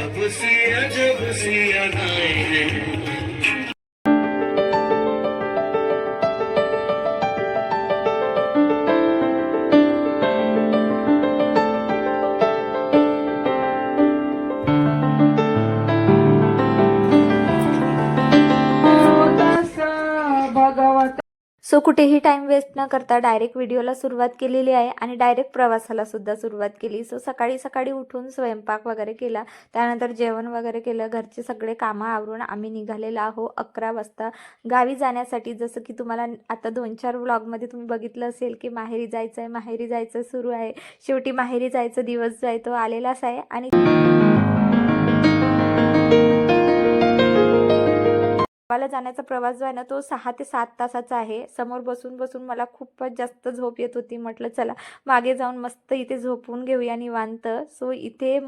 जब सी अदाएं हैं। सो कुठेही टाइम वेस्ट न करता डायरेक्ट व्हिडिओला सुरुवात केलेली आहे आणि डायरेक्ट प्रवासाला सुद्धा सुरुवात केली. सो सकाळी सकाळी उठून स्वयंपाक वगैरे केला, त्यानंतर जेवण वगैरे केलं, घरचे सगळे कामं आवरून आम्ही निघालेलो आहो 11 वाजता गावी जाण्यासाठी. जसं की तुम्हाला आता 2-4 व्लॉगमध्ये तुम्ही बघितलं असेल की माहेरी जायचं सुरू आहे. शेवटी माहेरी जायचा दिवस जो आहे तो आलेलाच आहे आणि गावाला जाण्याचा प्रवास जो आहे ना तो 6 ते 7 तासाचा आहे. समोर बसून बसून मला खूपच जास्त झोप येत होती. म्हटलं चला मागे जाऊन मस्त इथे झोपून घेऊया निवांत. सो इथे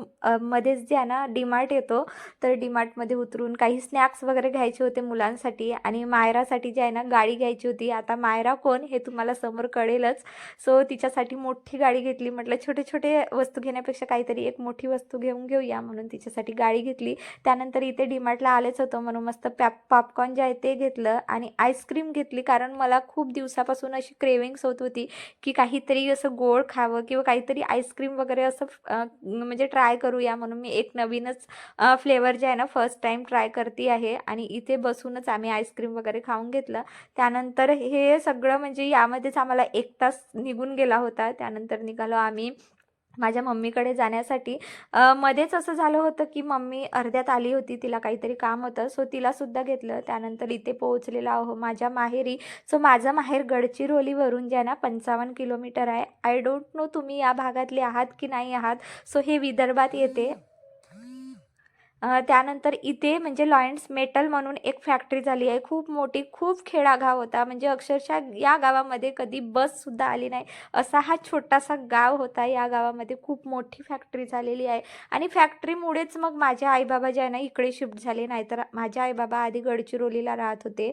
मध्येच जे आहे ना डीमार्ट येतो, तर डीमार्टमध्ये उतरून काही स्नॅक्स वगैरे घ्यायचे होते मुलांसाठी आणि मायरासाठी जे आहे ना गाडी घ्यायची होती. आता मायरा कोण हे तुम्हाला समोर कळेलच. सो तिच्यासाठी मोठी गाडी घेतली. म्हटलं छोटे छोटे वस्तू घेण्यापेक्षा काहीतरी एक मोठी वस्तू घेऊया म्हणून तिच्यासाठी गाडी घेतली. त्यानंतर इथे डीमार्टला आलेच होतो म्हणून मस्त पॉपकॉर्न जे आहे ते घेतलं आणि आईस्क्रीम घेतली, कारण मला खूप दिवसापासून अशी क्रेविंग्स होत होती की काहीतरी असं गोड खावं किंवा काहीतरी आईस्क्रीम वगैरे असं म्हणजे ट्राय करूया म्हणून मी एक नवीनच फ्लेवर जे आहे ना फर्स्ट टाइम ट्राय करते आहे. आणि इथे बसूनच आम्ही आईस्क्रीम वगैरे खाऊन घेतलं. त्यानंतर हे सगळं म्हणजे यामध्येच आम्हाला 1 तास निघून गेला होता. त्यानंतर निघालो आम्ही माझ्या मम्मीकडे जाण्यासाठी. मध्येच असं झालं होतं की मम्मी अर्ध्यात आली होती, तिला काहीतरी काम होतं, सो तिलासुद्धा घेतलं. त्यानंतर इथे पोहोचलेला आहो माझ्या माहेरी. सो माझं माहेर गडचिरोलीवरून जे आहे ना 55 किलोमीटर आहे. आय डोंट नो तुम्ही या भागातले आहात की नाही आहात. सो हे विदर्भात येते. त्यानंतर इथे म्हणजे लॉयन्स मेटल म्हणून एक फॅक्टरी झाली आहे खूप मोठी. खूप खेडागाव होता, म्हणजे अक्षरशः या गावामध्ये कधी बससुद्धा आली नाही असा हा छोटासा गाव होता. या गावामध्ये खूप मोठी फॅक्टरी झालेली आहे आणि फॅक्टरीमुळेच मग माझे आईबाबा जे आहे ना इकडे शिफ्ट झाले. नाही तर माझे आईबाबा आधी गडचिरोलीला राहत होते,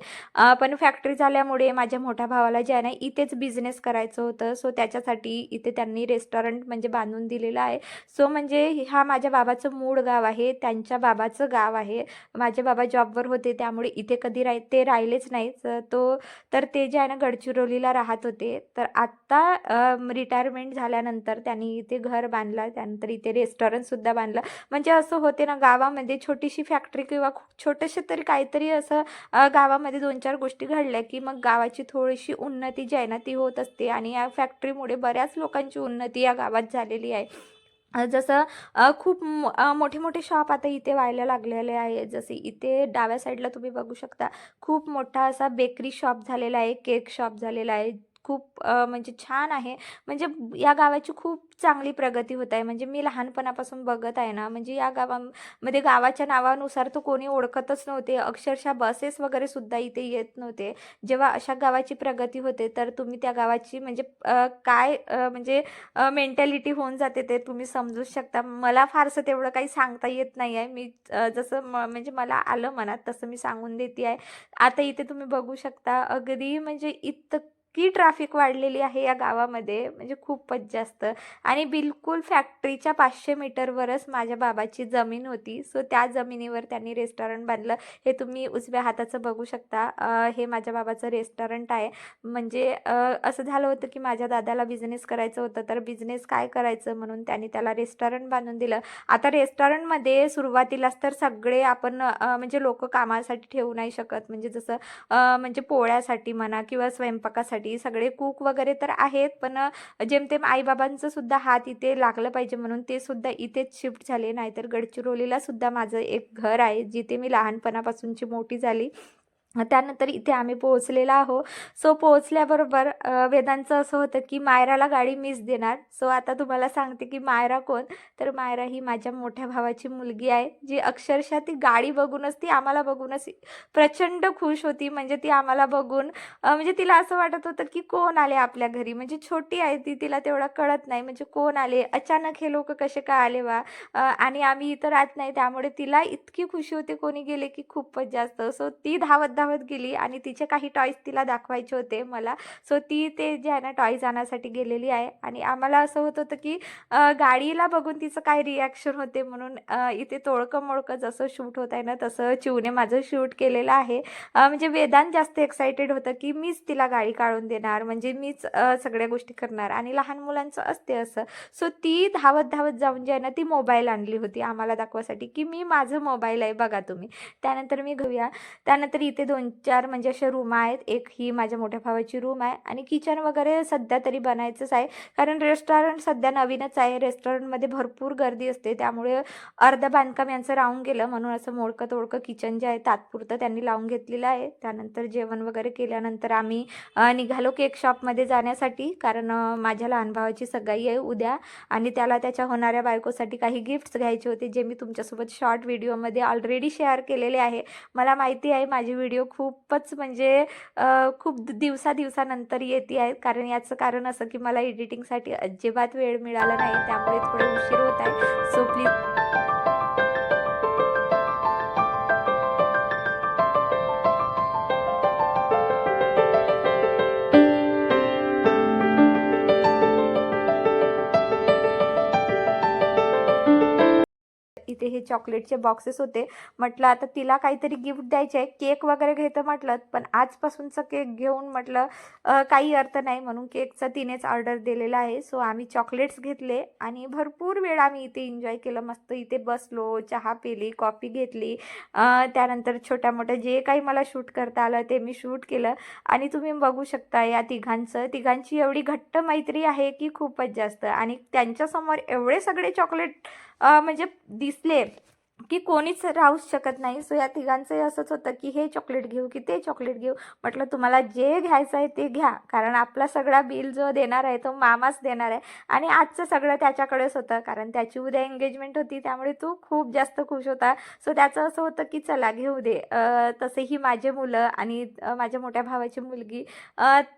पण फॅक्टरी झाल्यामुळे माझ्या मोठ्या भावाला जे आहे ना इथेच बिझनेस करायचं होतं. सो त्याच्यासाठी इथे त्यांनी रेस्टॉरंट म्हणजे बांधून दिलेलं आहे. सो म्हणजे हा माझ्या बाबाचं मूळ गाव आहे, त्यांच्या बाबाचं गाव आहे. माझे बाबा जॉबवर होते त्यामुळे इथे कधी ते राहिलेच नाहीत. तर ते जे आहे ना गडचिरोलीला राहत होते. तर आत्ता रिटायरमेंट झाल्यानंतर त्यांनी इथे घर बांधलं, त्यानंतर इथे रेस्टॉरंटसुद्धा बांधलं. म्हणजे असं होते ना गावामध्ये छोटीशी फॅक्टरी किंवा छोटेसे तरी काहीतरी असं गावामध्ये 2-4 गोष्टी घडल्या की मग गावाची थोडीशी उन्नती जी आहे ना ती होत असते आणि या फॅक्टरीमुळे बऱ्याच लोकांची उन्नती या गावात झालेली आहे. जसं खूप मोठे मोठे शॉप आता इथे व्हायला लागलेले आहे. जसे इथे डाव्या साईडला तुम्ही बघू शकता खूप मोठा असा बेकरी शॉप झालेला आहे, केक शॉप झालेला आहे. खूप म्हणजे छान आहे. म्हणजे या गावाची खूप चांगली प्रगती होत आहे. म्हणजे मी लहानपणापासून बघत आहे ना, म्हणजे या गावामध्ये गावाच्या नावानुसार तो कोणी ओळखतच नव्हते. अक्षरशः बसेस वगैरे सुद्धा इथे येत नव्हते. जेव्हा अशा गावाची प्रगती होते तर तुम्ही त्या गावाची म्हणजे काय म्हणजे मेंटॅलिटी होऊन जाते ते तुम्ही समजू शकता. मला फारसं तेवढं काही सांगता येत नाही आहे. मी जसं म्हणजे मला आलं मनात तसं मी सांगून देते आहे. आता इथे तुम्ही बघू शकता अगदी म्हणजे इतकी ट्रॅफिक वाढलेली आहे या गावामध्ये, म्हणजे खूपच जास्त. आणि बिलकुल फॅक्टरीच्या 500 मीटरवरच माझ्या बाबाची जमीन होती. सो त्या जमिनीवर त्यांनी रेस्टॉरंट बांधलं. हे तुम्ही उजव्या हाताचं बघू शकता. हे माझ्या बाबाचं रेस्टॉरंट आहे. म्हणजे असं झालं होतं की माझ्या दादाला बिझनेस करायचं होतं, तर बिझनेस काय करायचं म्हणून त्यांनी त्याला रेस्टॉरंट बांधून दिलं. आता रेस्टॉरंटमध्ये सुरुवातीलाच तर सगळे आपण म्हणजे लोक कामासाठी ठेवू नाही शकत. म्हणजे जसं म्हणजे पोळ्यासाठी म्हणा किंवा स्वयंपाकासाठी सगळे कुक वगैरे तर आहेत, पण जेमतेम आईबाबांचं सुद्धा हात इथे लागलं पाहिजे म्हणून ते सुद्धा इथेच शिफ्ट झाले. नाहीतर गडचिरोलीला सुद्धा माझं एक घर आहे जिथे मी लहानपणापासूनची मोठी झाली. त्यानंतर इथे आम्ही पोहोचलेला आहो. सो पोहोचल्याबरोबर वेदांचं असं होतं की मायराला गाडी मीच देणार. सो आता तुम्हाला सांगते की मायरा कोण, तर मायरा ही माझ्या मोठ्या भावाची मुलगी आहे, जी अक्षरशः ती गाडी बघूनच ती आम्हाला बघूनच प्रचंड खुश होती. म्हणजे ती आम्हाला बघून म्हणजे तिला असं वाटत होतं की कोण आले आपल्या घरी. म्हणजे छोटी आहे ती, तिला तेवढं कळत नाही म्हणजे कोण आले, अचानक हे लोक कसे काय आले बा. आणि आम्ही इथं राहत नाही त्यामुळे तिला इतकी खुशी होती कोणी गेले की खूपच जास्त. सो ती धावत धावत गेली आणि तिचे काही टॉईज तिला दाखवायचे होते मला. सो ती ते जे आहे ना टॉईज आणण्यासाठी गेलेली आहे आणि आम्हाला असं होत होतं की गाडीला बघून तिचं काय रिॲक्शन होते म्हणून इथे तोडकं मोडकं जसं शूट होत आहे ना तसं चिवने माझं शूट केलेलं आहे. म्हणजे वेदांत जास्त एक्सायटेड होतं की मीच तिला गाडी काढून देणार, म्हणजे मीच सगळ्या गोष्टी करणार आणि लहान मुलांचं असते असं. सो ती धावत धावत जाऊन जे आहे ना ती मोबाईल आणली होती आम्हाला दाखवासाठी की मी माझं मोबाईल आहे बघा तुम्ही. त्यानंतर मी घेऊया. त्यानंतर इथे 2-4 म्हणजे अशा रूम आहेत. एक ही माझ्या मोठ्या भावाची रूम आहे आणि किचन वगैरे सध्या तरी बनायचंच आहे, कारण रेस्टॉरंट सध्या नवीनच आहे. रेस्टॉरंटमध्ये भरपूर गर्दी असते, त्यामुळे अर्धं बांधकाम यांचं राहून गेलं म्हणून असं मोडकं तोडकं किचन जे आहे तात्पुरतं त्यांनी लावून घेतलेलं आहे. त्यानंतर जेवण वगैरे केल्यानंतर आम्ही निघालो केक शॉपमध्ये जाण्यासाठी, कारण माझ्या लहान भावाची सगाई आहे उद्या आणि त्याला त्याच्या होणाऱ्या बायकोसाठी काही गिफ्ट्स घ्यायचे होते, जे मी तुमच्यासोबत शॉर्ट व्हिडिओमध्ये ऑलरेडी शेअर केलेले आहे. मला माहिती आहे माझी व्हिडिओ खूपच म्हणजे खूप दिवसानंतर येते आहेत, कारण याचं कारण असं की मला एडिटिंगसाठी अजिबात वेळ मिळाला नाही, त्यामुळे थोडे उशीर होत आहे. सो प्लीज इथे हे चॉकलेटचे बॉक्सेस होते. म्हटलं आता तिला काहीतरी गिफ्ट द्यायचे आहे. केक वगैरे घेतं म्हटलं, पण आजपासूनचा केक घेऊन म्हटलं काही अर्थ नाही, म्हणून केकचा तिनेच ऑर्डर दिलेला आहे. सो आम्ही चॉकलेट्स घेतले आणि भरपूर वेळ आम्ही इथे एन्जॉय केलं. मस्त इथे बसलो, चहा पिली, कॉफी घेतली. त्यानंतर छोट्या मोठ्या जे काही मला शूट करता आलं ते मी शूट केलं आणि तुम्ही बघू शकता या तिघांची एवढी घट्ट मैत्री आहे की खूपच जास्त. आणि त्यांच्यासमोर एवढे सगळे चॉकलेट म्हणजे दिसले की कोणीच राहूच शकत नाही. सो या तिघांचंही असंच होतं की हे चॉकलेट घेऊ की ते चॉकलेट घेऊ. म्हटलं तुम्हाला जे घ्यायचं आहे ते घ्या, कारण आपला सगळा बिल जो देणार आहे तो मामाच देणार आहे आणि आजचं सगळं त्याच्याकडेच होतं, कारण त्याची उद्या एंगेजमेंट होती, त्यामुळे तो खूप जास्त खुश होता. सो त्याचं असं होतं की चला घेऊ दे. तसेही माझे मुलं आणि माझ्या मोठ्या भावाची मुलगी,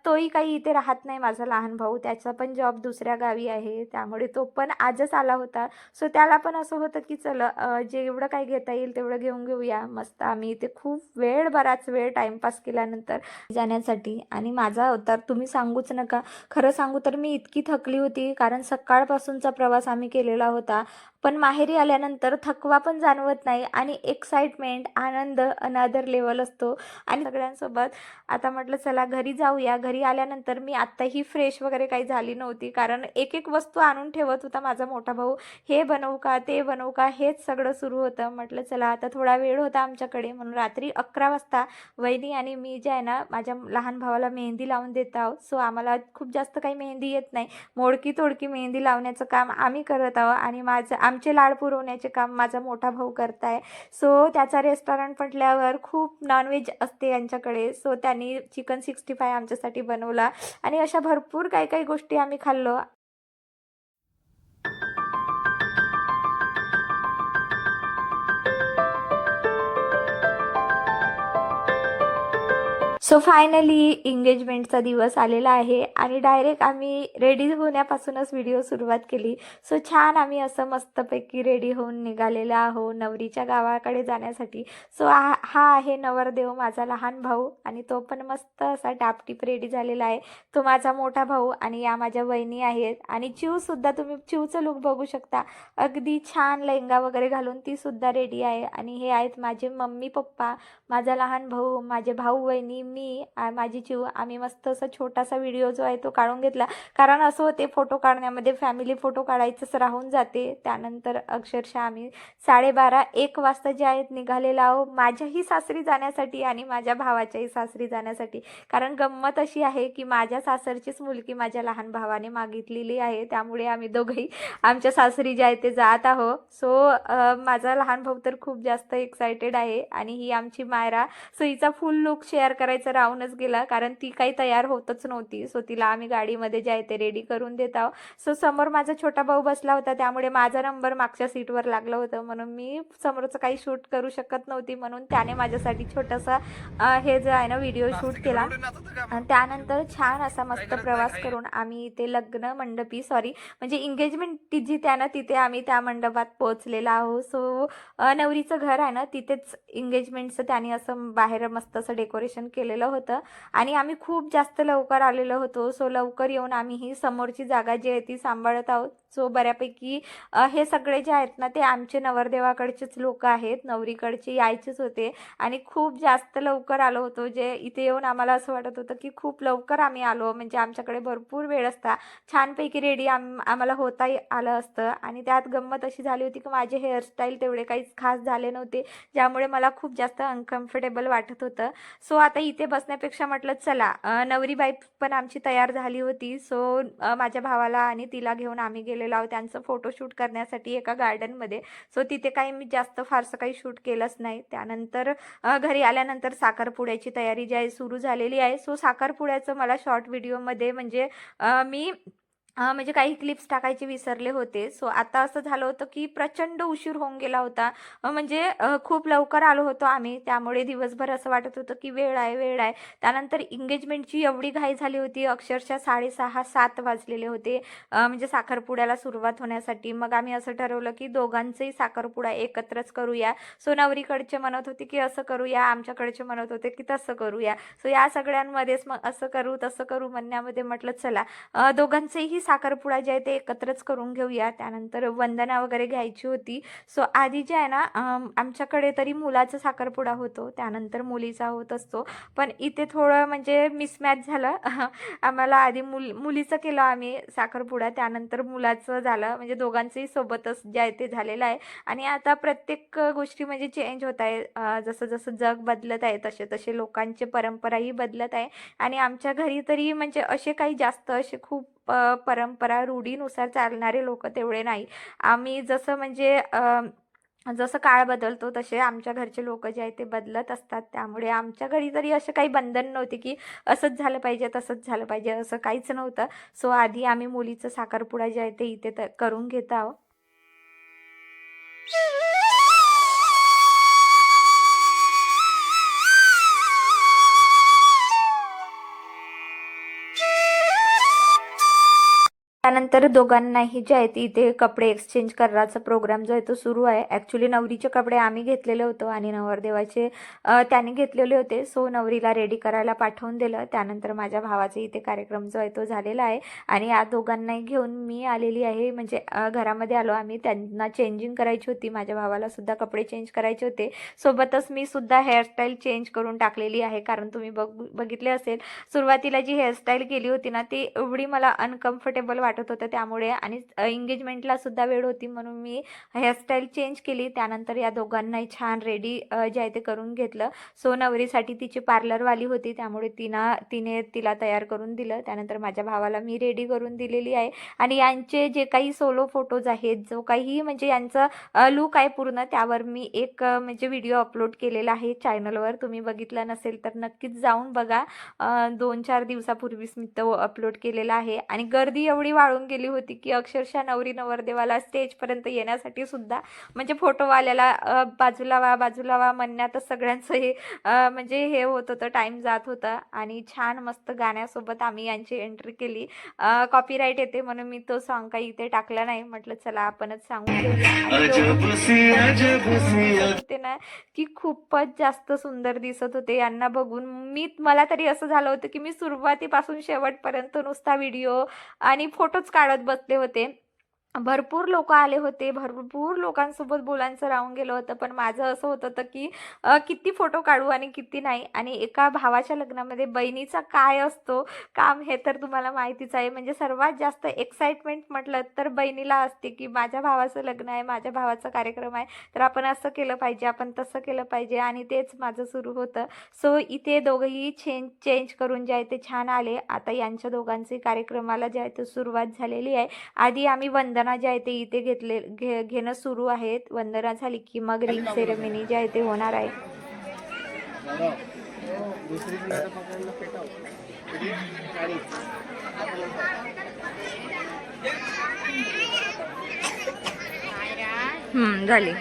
तोही काही इथे राहत नाही माझा लहान भाऊ, त्याचा पण जॉब दुसऱ्या गावी आहे, त्यामुळे तो पण आजच आला होता. सो त्याला पण असं होतं की चला जेवढं काही घेता येईल तेवढं घेऊया. मस्त आम्ही इथे खूप बराच वेळ टाइमपास केल्यानंतर जाण्यासाठी. आणि माझा अवतार तुम्ही सांगूच नका. खरं सांगू तर मी इतकी थकली होती, कारण सकाळपासूनचा प्रवास आम्ही केलेला होता, पण माहेरी आल्यानंतर थकवा पण जाणवत नाही आणि एक्साइटमेंट, आनंद अनदर लेवल असतो. आणि सगळ्यांसोबत आता म्हटलं चला घरी जाऊया. घरी आल्यानंतर मी आत्ताही फ्रेश वगैरे काही झाली नव्हती, कारण एक वस्तू आणून ठेवत होता माझा मोठा भाऊ. हे बनवू का ते बनवू का हेच सगळं सुरू होतं. म्हटलं चला आता थोडा वेळ होता आमच्याकडे, म्हणून रात्री 11 वाजता वहिनी आणि मी जे आहे ना माझ्या लहान भावाला मेहंदी लावून देत आहोत. सो आम्हाला खूप जास्त काही मेहंदी येत नाही, मोडकी तोडकी मेहंदी लावण्याचं काम आम्ही करत आहोत आणि आमचे लाड पुरवण्याचे काम माझा मोठा भाऊ करत आहे. सो त्याचा रेस्टॉरंट म्हटल्यावर खूप नॉनव्हेज असते यांच्याकडे. सो त्यांनी चिकन 65 आमच्यासाठी बनवला आणि अशा भरपूर काही गोष्टी आम्ही खाल्लो. सो फायनली एंगेजमेंटचा दिवस आलेला आहे आणि डायरेक्ट आम्ही रेडी होण्यापासूनच व्हिडिओ सुरुवात केली. सो छान आम्ही असं मस्तपैकी रेडी होऊन निघालेला आहो नवरीच्या गावाकडे जाण्यासाठी. सो हा आहे नवरदेव माझा लहान भाऊ आणि तो पण मस्त असा टापटीप रेडी झालेला आहे. तो माझा मोठा भाऊ आणि या माझ्या वहिनी आहेत आणि चिवसुद्धा तुम्ही चिवचं लुक बघू शकता. अगदी छान लेहंगा वगैरे घालून ती सुद्धा रेडी आहे. आणि हे आहेत माझे मम्मी पप्पा, माझा लहान भाऊ, माझे भाऊ बहिणी, मी माझी चिव. आम्ही मस्त असा छोटासा व्हिडिओ जो आहे तो काढून घेतला, कारण असं होते फोटो काढण्यामध्ये फॅमिली फोटो काढायचंच राहून जाते. त्यानंतर अक्षरशः आम्ही 12:30-1 वाजता जे आहेत निघालेलो आहो माझ्याही सासरी जाण्यासाठी आणि माझ्या भावाच्याही सासरी जाण्यासाठी. कारण गंमत अशी आहे की माझ्या सासरचीच मुलगी माझ्या लहान भावाने मागितलेली आहे, त्यामुळे आम्ही दोघंही आमच्या सासरी जे आहे ते जात आहो. सो माझा लहान भाऊ तर खूप जास्त एक्सायटेड आहे आणि ही आमची मायरा. सो हिचा फुल लुक शेअर करायचा करायचं राहूनच गेला, कारण ती काही तयार होतच नव्हती. सो तिला आम्ही गाडीमध्ये जे आहे ते रेडी करून देत आहोत. सो समोर माझा छोटा भाऊ बसला होता, त्यामुळे माझा नंबर मागच्या सीटवर लागला होता, म्हणून मी समोरचं काही शूट करू शकत नव्हती, म्हणून त्याने माझ्यासाठी छोटासा हे जे आहे ना व्हिडिओ शूट केला. आणि त्यानंतर छान असा मस्त प्रवास करून आम्ही इथे लग्न मंडपी म्हणजे एंगेजमेंट जिथे आहे ना तिथे आम्ही त्या मंडपात पोहोचलेलो आहोत. सो नवरीचं घर आहे ना तिथेच एंगेजमेंटचं त्याने असं बाहेर मस्त असं डेकोरेशन केलेलं होतं आणि आम्ही खूप जास्त लवकर आलेलो होतो. सो लवकर येऊन आम्ही ही समोरची जागा जी आहे ती सांभाळत आहोत. सो बऱ्यापैकी हे सगळे जे आहेत ना ते आमचे नवरदेवाकडचेच लोक आहेत, नवरीकडचे यायचेच होते आणि खूप जास्त लवकर आलो होतो. जे इथे येऊन आम्हाला असं वाटत होतं की खूप लवकर आम्ही आलो, म्हणजे आमच्याकडे भरपूर वेळ असता, छानपैकी रेडी आम्हाला होता आलं असतं. आणि त्यात गंमत अशी झाली होती की माझे हेअरस्टाईल तेवढे काहीच खास झाले नव्हते, ज्यामुळे मला खूप जास्त अनकम्फर्टेबल वाटत होतं. सो आता इथे बसण्यापेक्षा म्हटलं चला, नवरी बाई पण आमची तयार झाली होती. सो माझ्या भावाला आणि तिला घेऊन आम्ही गेलेलो आहोत त्यांचं फोटोशूट करण्यासाठी एका गार्डनमध्ये. सो तिथे काही मी जास्त फारसं काही शूट केलंच नाही. त्यानंतर घरी आल्यानंतर साखरपुड्याची तयारी जी आहे सुरू झालेली आहे. सो साखरपुड्याचं मला शॉर्ट व्हिडिओमध्ये म्हणजे मी म्हणजे काही क्लिप्स टाकायचे विसरले होते. सो आता असं झालं होतं की प्रचंड उशीर होऊन गेला होता, म्हणजे खूप लवकर आलो होतो आम्ही, त्यामुळे दिवसभर असं वाटत होतं की वेळ आहे वेळ आहे. त्यानंतर एंगेजमेंटची एवढी घाई झाली होती, अक्षरशः 6:30-7 वाजलेले होते म्हणजे साखरपुड्याला सुरुवात होण्यासाठी. मग आम्ही असं ठरवलं की दोघांचंही साखरपुडा एकत्रच करूया. सो नवरीकडचे म्हणत होते की असं करूया, आमच्याकडचे म्हणत होते की तसं करूया. सो या सगळ्यांमध्येच मग असं करू तसं करू म्हणण्यामध्ये म्हटलं चला दोघांचेही साखरपुडा जे आहे ते एकत्रच करून घेऊया. त्यानंतर वंदना वगैरे घ्यायची होती. सो आधी जे आहे ना आमच्याकडे तरी मुलाचा साखरपुडा होतो, त्यानंतर मुलीचा होत असतो, पण इथे थोडं म्हणजे मिसमॅच झालं. आम्हाला आधी मुलीचं केलं आम्ही साखरपुडा, त्यानंतर मुलाचं झालं, म्हणजे दोघांचंही सोबतच जे आहे ते झालेलं आहे. आणि आता प्रत्येक गोष्टी म्हणजे चेंज होत आहे, जसं जसं जग बदलत आहे तसे तसे लोकांचे परंपराही बदलत आहे. आणि आमच्या घरी तरी म्हणजे असे काही जास्त असे खूप परंपरा रूढीनुसार चालणारे लोक तेवढे नाही. आम्ही जसं म्हणजे जसं काळ बदलतो तसे आमच्या घरचे लोक जे आहेत ते बदलत असतात. त्यामुळे आमच्या घरी तरी असं काही बंधन नव्हते की असंच झालं पाहिजे तसंच झालं पाहिजे, असं काहीच नव्हतं. सो आधी आम्ही मुलीचं साखरपुडा जे आहे ते इथे करून घेत आहोत. त्यानंतर दोघांनाही जे आहे ते इथे कपडे एक्सचेंज करायचा प्रोग्राम जो आहे तो सुरू आहे. ॲक्च्युली नवरीचे कपडे आम्ही घेतलेले होतो आणि नवरदेवाचे त्याने घेतलेले होते. सो नवरीला रेडी करायला पाठवून दिलं. त्यानंतर माझ्या भावाचा इथे कार्यक्रम जो आहे तो झालेला आहे आणि या दोघांनाही घेऊन मी आलेली आहे, म्हणजे घरामध्ये आलो आम्ही. त्यांना चेंजिंग करायची होती, माझ्या भावाला सुद्धा कपडे चेंज करायचे होते. सोबतच मी सुद्धा हेअरस्टाईल चेंज करून टाकलेली आहे, कारण तुम्ही बघितले असेल सुरुवातीला जी हेअरस्टाईल केली होती ना ती एवढी मला अनकम्फर्टेबल वाटत होतं त्यामुळे, आणि एंगेजमेंटला सुद्धा वेळ होती म्हणून मी हेअरस्टाईल चेंज केली. त्यानंतर या दोघांनाही छान रेडी जे आहे ते करून घेतलं. सो नवरीसाठी तिची पार्लरवाली होती, त्यामुळे तिने तिला तयार करून दिलं. त्यानंतर माझ्या भावाला मी रेडी करून दिलेली आहे आणि यांचे जे काही सोलो फोटोज आहेत, जो काही म्हणजे यांचं लुक आहे पूर्ण, त्यावर मी एक म्हणजे व्हिडिओ अपलोड केलेला आहे चॅनलवर. तुम्ही बघितला नसेल तर नक्कीच जाऊन बघा. 2-4 दिवसापूर्वीच मी तो अपलोड केलेला आहे. आणि गर्दी एवढी वाढून गेली होती की अक्षरशः नवरी नवरदेवाला स्टेजपर्यंत येण्यासाठी सुद्धा म्हणजे फोटोवाल्याला बाजूला वा म्हणण्यातच सगळ्यांचं हे म्हणजे हे होत होतं, टाईम जात होता. आणि छान मस्त गाण्यासोबत आम्ही यांची एंट्री केली. कॉपीराईट येते म्हणून मी तो सॉन्ग काही इथे टाकला नाही, म्हटलं चला आपणच सांगून घेऊया. होते ना की खूपच जास्त सुंदर दिसत होते. यांना बघून मला तरी असं झालं होतं की मी सुरुवातीपासून शेवटपर्यंत नुसता व्हिडिओ आणि फोटोच काढत बसले होते. भरपूर लोक आले होते, भरपूर लोकांसोबत बोलायचं राहून गेलं होतं, पण माझं असं होत होतं की किती फोटो काढू आणि किती नाही. आणि एका भावाच्या लग्नामध्ये बहिणीचा काय असतो काम हे तर तुम्हाला माहितीच आहे. म्हणजे सर्वात जास्त एक्साइटमेंट म्हटलं तर बहिणीला असते की माझ्या भावाचं लग्न आहे, माझ्या भावाचा कार्यक्रम आहे, तर आपण असं केलं पाहिजे, आपण तसं केलं पाहिजे. आणि तेच माझं सुरू होतं. सो इथे दोघंही चेंज करून जे आहे ते छान आले. आता यांच्या दोघांचे कार्यक्रमाला जे आहे ते सुरुवात झालेली आहे. आधी आम्ही वंदना जे आहे ते इथे घेणं सुरू आहेत. वंदना झाली की मग रिंग सेरेमनी जे आहे ते होणार आहे. दुसरी रिंग आता पकडलं पेटाव. किती? 40. झाली.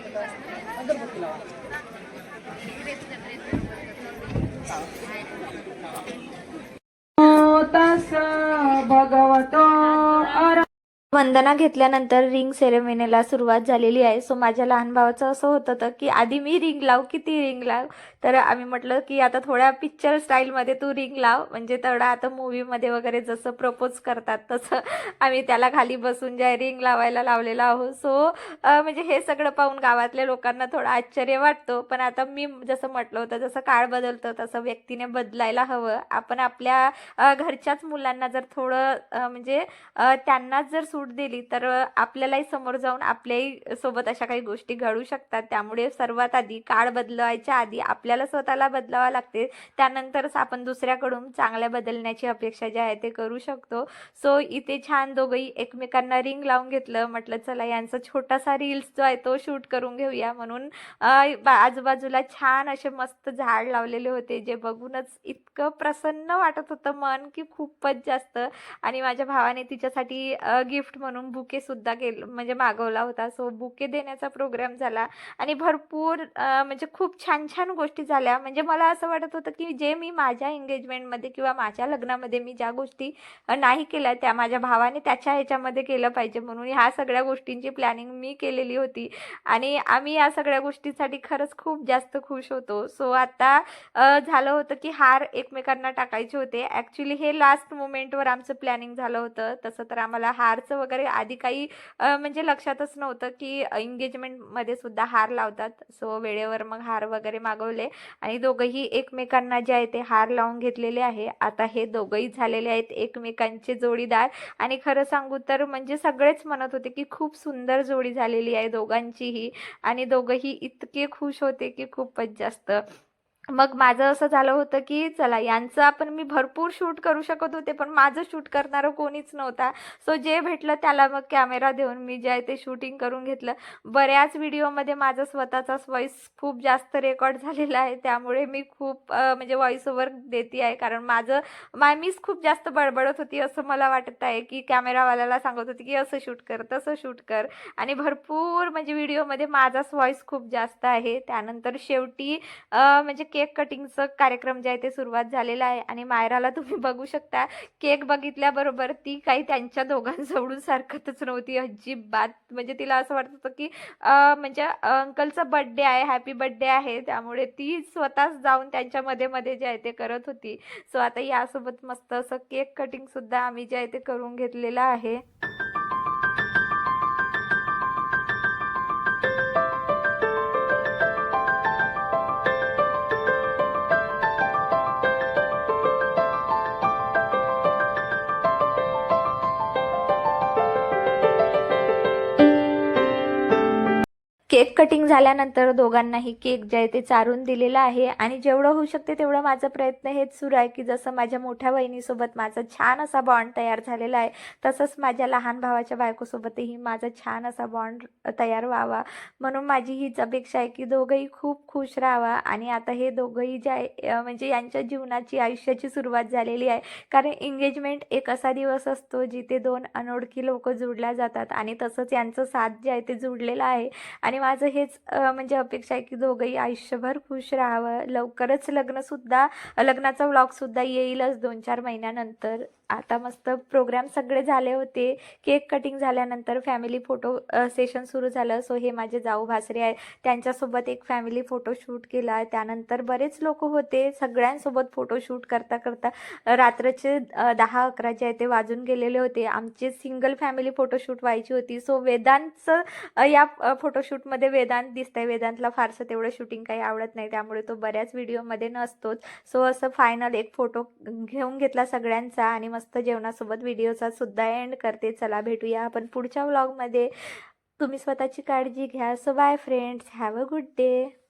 भगवतो वंदना घेतल्यानंतर रिंग सेरेमनीला सुरुवात झालेली आहे. सो माझ्या लहान भावाचं असं होतं की आधी मी रिंग लाव की ती रिंग लाव. तर आम्ही म्हटलं की आता थोड्या पिक्चर स्टाईलमध्ये तू रिंग लाव, म्हणजे तेवढा आता मूवीमध्ये वगैरे जसं प्रपोज करतात तसं आम्ही त्याला खाली बसून जे रिंग लावायला लावलेलं आहोत. सो म्हणजे हे सगळं पाहून गावातल्या लोकांना थोडं आश्चर्य वाटतो. पण आता मी जसं म्हटलं होतं, जसं काळ बदलतं तसं व्यक्तीने बदलायला हवं. आपण आपल्या घरच्याच मुलांना जर थोडं म्हणजे त्यांनाच जर सूट दिली तर आपल्यालाही समोर जाऊन आपल्याही सोबत अशा काही गोष्टी घडू शकतात. त्यामुळे सर्वात आधी काळ बदलायच्या आधी आपल्याला स्वतःला बदलावं लागते. त्यानंतरच आपण दुसऱ्याकडून चांगल्या बदलण्याची अपेक्षा जी आहे ते करू शकतो. सो इथे छान दोघंही एकमेकांना रिंग लावून घेतलं. म्हटलं चला यांचा छोटासा रील्स जो आहे तो शूट करून घेऊया. म्हणून आजूबाजूला छान असे मस्त झाड लावलेले होते, जे बघूनच इतकं प्रसन्न वाटत होतं मन की खूपच जास्त. आणि माझ्या भावाने तिच्यासाठी गिफ्ट म्हणून बुके सुद्धा म्हणजे मागवला होता. सो बुके देण्याचा प्रोग्राम झाला आणि भरपूर म्हणजे खूप छान छान गोष्टी झाल्या. म्हणजे मला असं वाटत होतं की जे मी माझ्या एंगेजमेंटमध्ये किंवा माझ्या लग्नामध्ये मी ज्या गोष्टी नाही केल्या त्या माझ्या भावाने त्याच्या ह्याच्यामध्ये केलं पाहिजे. म्हणून ह्या सगळ्या गोष्टींची प्लॅनिंग मी केलेली होती आणि आम्ही या सगळ्या गोष्टींसाठी खरंच खूप जास्त खुश होतो. सो आता झालं होतं की हार एकमेकांना टाकायचे होते. ॲक्च्युली हे लास्ट मोमेंटवर आमचं प्लॅनिंग झालं होतं. तसं तर आम्हाला हारचं वगैरे आधी काही म्हणजे लक्षातच नव्हतं की एंगेजमेंटमध्ये सुद्धा हार लावतात. सो वेळेवर मग हार वगैरे मागवले आणि दोघंही एकमेकांना जे आहे ते हार लावून घेतलेले आहे. आता हे दोघंही झालेले आहेत एकमेकांचे जोडीदार आणि खरं सांगू तर म्हणजे सगळेच म्हणत होते की खूप सुंदर जोडी झालेली आहे दोघांचीही आणि दोघंही इतके खुश होते की खूपच जास्त. मग माझं असं झालं होतं की चला यांचं आपण मी भरपूर शूट करू शकत होते, पण माझं शूट करणारं कोणीच नव्हता. सो जे भेटलं त्याला मग कॅमेरा देऊन मी जे आहे ते शूटिंग करून घेतलं. बऱ्याच व्हिडिओमध्ये माझा स्वतःचाच व्हॉईस खूप जास्त रेकॉर्ड झालेला आहे, त्यामुळे मी खूप म्हणजे व्हॉईस ओव्हर देते आहे. कारण मीच खूप जास्त बडबडत होती असं मला वाटत आहे की कॅमेरावाल्याला सांगत होती की असं शूट कर तसं शूट कर आणि भरपूर म्हणजे व्हिडिओमध्ये माझाच व्हॉईस खूप जास्त आहे. त्यानंतर शेवटी म्हणजे केक कटिंगचं कार्यक्रम जे आहे ते सुरुवात झालेला आहे आणि मायराला तुम्ही बघू शकता केक बघितल्याबरोबर ती काही त्यांच्या दोघांजवळून सारखतच नव्हती अजिबात. म्हणजे तिला असं वाटत होतं की म्हणजे अंकलचा बर्थडे आहे, हॅपी बर्थडे आहे, त्यामुळे ती स्वतःच जाऊन त्यांच्या मध्ये मध्ये जे आहे ते करत होती. सो आता यासोबत मस्त असं केक कटिंग सुद्धा आम्ही जे आहे ते करून घेतलेलं आहे. केक कटिंग झाल्यानंतर दोघांनाही केक जे आहे ते चारून दिलेला आहे आणि जेवढं होऊ शकते तेवढं माझा प्रयत्न हेच सुरू आहे की जसं माझ्या मोठ्या बहिणीसोबत माझा छान असा बॉन्ड तयार झालेला आहे, तसंच माझ्या लहान भावाच्या बायकोसोबतही माझा छान असा बॉन्ड तयार व्हावा. म्हणून माझी हीच अपेक्षा आहे की दोघंही खूप खुश राहावा. आणि आता हे दोघंही जे आहे म्हणजे यांच्या जीवनाची आयुष्याची सुरुवात झालेली आहे. कारण एंगेजमेंट एक असा दिवस असतो जिथे दोन अनोळखी लोक जोडल्या जातात आणि तसंच यांचं साथ जे आहे ते जोडलेलं आहे. आणि माझं हेच म्हणजे अपेक्षा आहे की दोघंही आयुष्यभर खुश राहावं. लवकरच लग्नाचा व्लॉगसुद्धा येईलच 2-4 महिन्यानंतर. आता मस्त प्रोग्राम सगळे झाले होते. केक कटिंग झाल्यानंतर फॅमिली फोटो सेशन सुरू झालं. सो हे माझे जाऊ भासरे आहे, त्यांच्यासोबत एक फॅमिली फोटोशूट केला. त्यानंतर बरेच लोक होते, सगळ्यांसोबत फोटोशूट करता करता रात्रीचे 10-11 जे आहे ते वाजून गेलेले होते. आमचे सिंगल फॅमिली फोटोशूट व्हायची होती. सो वेदांतचं या फोटोशूटमध्ये वेदांत दिसतंय. वेदांतला फारसं तेवढं शूटिंग काही आवडत नाही, त्यामुळे तो बऱ्याच व्हिडिओमध्ये नसतोच. सो असं फायनल एक फोटो घेऊन घेतला सगळ्यांचा आणि मस्त जेवणासोबत व्हिडिओचा सुद्धा एंड करते. चला भेटूया आपण पुढच्या व्लॉगमध्ये. तुम्ही स्वतःची काळजी घ्या. So bye friends, have a good day.